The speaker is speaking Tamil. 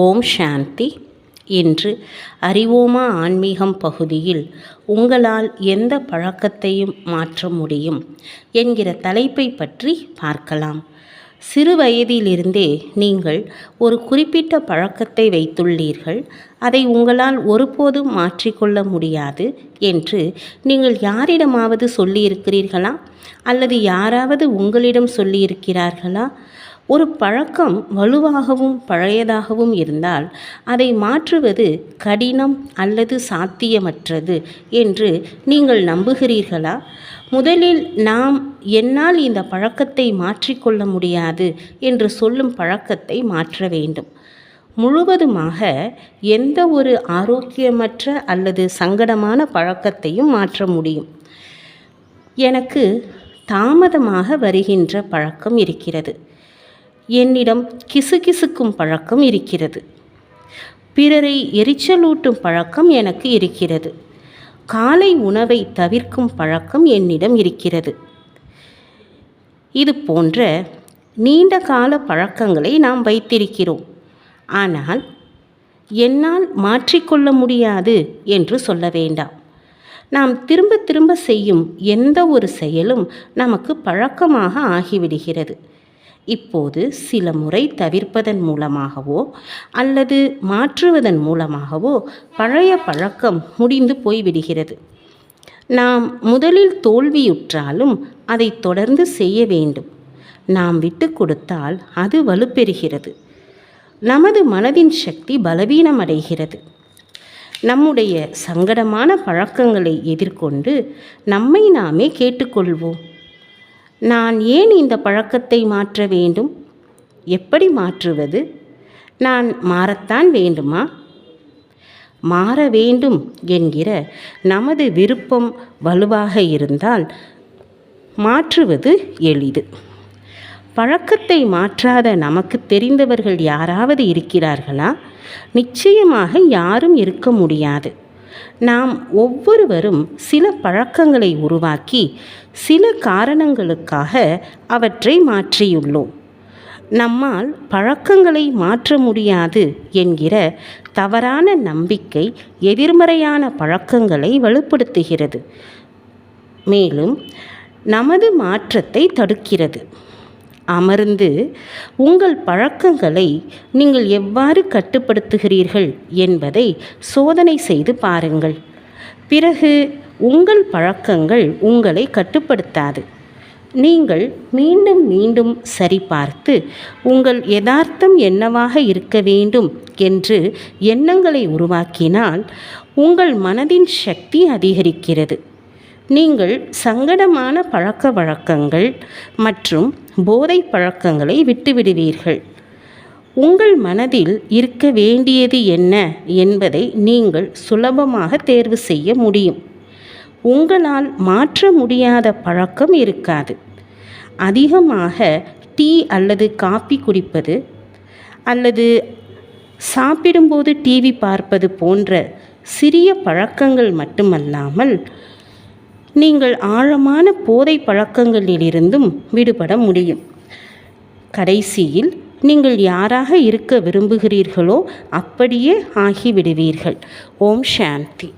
ஓம் சாந்தி. இன்று அறிவோமா ஆன்மீகம் பகுதியில் உங்களால் எந்த பழக்கத்தையும் மாற்ற முடியும் என்கிற தலைப்பை பற்றி பார்க்கலாம். சிறு வயதிலிருந்தே நீங்கள் ஒரு குறிப்பிட்ட பழக்கத்தை வைத்துள்ளீர்கள், அதை உங்களால் ஒருபோதும் மாற்றிக்கொள்ள முடியாது என்று நீங்கள் யாரிடமாவது சொல்லியிருக்கிறீர்களா? அல்லது யாராவது உங்களிடம் சொல்லியிருக்கிறார்களா? ஒரு பழக்கம் வலுவாகவும் பழையதாகவும் இருந்தால் அதை மாற்றுவது கடினம் அல்லது சாத்தியமற்றது என்று நீங்கள் நம்புகிறீர்களா? முதலில் நாம் என்னால் இந்த பழக்கத்தை மாற்றிக்கொள்ள முடியாது என்று சொல்லும் பழக்கத்தை மாற்ற வேண்டும். முழுவதுமாக எந்த ஒரு ஆரோக்கியமற்ற அல்லது சங்கடமான பழக்கத்தையும் மாற்ற முடியும். எனக்கு தாமதமாக வருகின்ற பழக்கம் இருக்கிறது. என்னிடம் கிசுகிசுக்கும் பழக்கம் இருக்கிறது. பிறரை எரிச்சலூட்டும் பழக்கம் எனக்கு இருக்கிறது. காலை உணவை தவிர்க்கும் பழக்கம் என்னிடம் இருக்கிறது. இது போன்ற நீண்ட கால பழக்கங்களை நாம் வைத்திருக்கிறோம். ஆனால் என்னால் மாற்றிக்கொள்ள முடியாது என்று சொல்ல வேண்டாம். நாம் திரும்ப திரும்ப செய்யும் எந்த ஒரு செயலும் நமக்கு பழக்கமாக ஆகிவிடுகிறது. இப்போது சில முறை தவிர்ப்பதன் மூலமாகவோ அல்லது மாற்றுவதன் மூலமாகவோ பழைய பழக்கம் முடிந்து போய்விடுகிறது. நாம் முதலில் தோல்வியுற்றாலும் அதை தொடர்ந்து செய்ய வேண்டும். நாம் விட்டு கொடுத்தால் அது வலுப்பெறுகிறது. நமது மனதின் சக்தி பலவீனமடைகிறது. நம்முடைய சங்கடமான பழக்கங்களை எதிர்கொண்டு நம்மை நாமே கேட்டுக்கொள்வோம். நான் ஏன் இந்த பழக்கத்தை மாற்ற வேண்டும்? எப்படி மாற்றுவது? நான் மாறத்தான் வேண்டுமா? மாற வேண்டும் என்கிற நமது விருப்பம் வலுவாக இருந்தால் மாற்றுவது எளிது. பழக்கத்தை மாற்றாத நமக்கு தெரிந்தவர்கள் யாராவது இருக்கிறார்களா? நிச்சயமாக யாரும் இருக்க முடியாது. நாம் ஒவ்வொருவரும் சில பழக்கங்களை உருவாக்கி சில காரணங்களுக்காக அவற்றை மாற்றியுள்ளோம். நம்மால் பழக்கங்களை மாற்ற முடியாது என்கிற தவறான நம்பிக்கை எதிர்மறையான பழக்கங்களை வலுப்படுத்துகிறது, மேலும் நமது மாற்றத்தை தடுக்கிறது. அமர்ந்து உங்கள் பழக்கங்களை நீங்கள் எவ்வாறு கட்டுப்படுத்துகிறீர்கள் என்பதை சோதனை செய்து பாருங்கள். பிறகு உங்கள் பழக்கங்கள் உங்களை கட்டுப்படுத்தாது. நீங்கள் மீண்டும் மீண்டும் சரிபார்த்து உங்கள் யதார்த்தம் என்னவாக இருக்க வேண்டும் என்று எண்ணங்களை உருவாக்கினால் உங்கள் மனதின் சக்தி அதிகரிக்கிறது. நீங்கள் சங்கடமான பழக்க வழக்கங்கள் மற்றும் போதை பழக்கங்களை விட்டுவிடுவீர்கள். உங்கள் மனதில் இருக்க வேண்டியது என்ன என்பதை நீங்கள் சுலபமாக தேர்வு செய்ய முடியும். உங்களால் மாற்ற முடியாத பழக்கம் இருக்காது. அதிகமாக டீ அல்லது காபி குடிப்பது அல்லது சாப்பிடும்போது டிவி பார்ப்பது போன்ற சிறிய பழக்கங்கள் மட்டுமல்லாமல் நீங்கள் ஆழமான போதை பழக்கங்களிலிருந்தும் விடுபட முடியும். கடைசியில் நீங்கள் யாராக இருக்க விரும்புகிறீர்களோ அப்படியே ஆகிவிடுவீர்கள். ஓம் சாந்தி.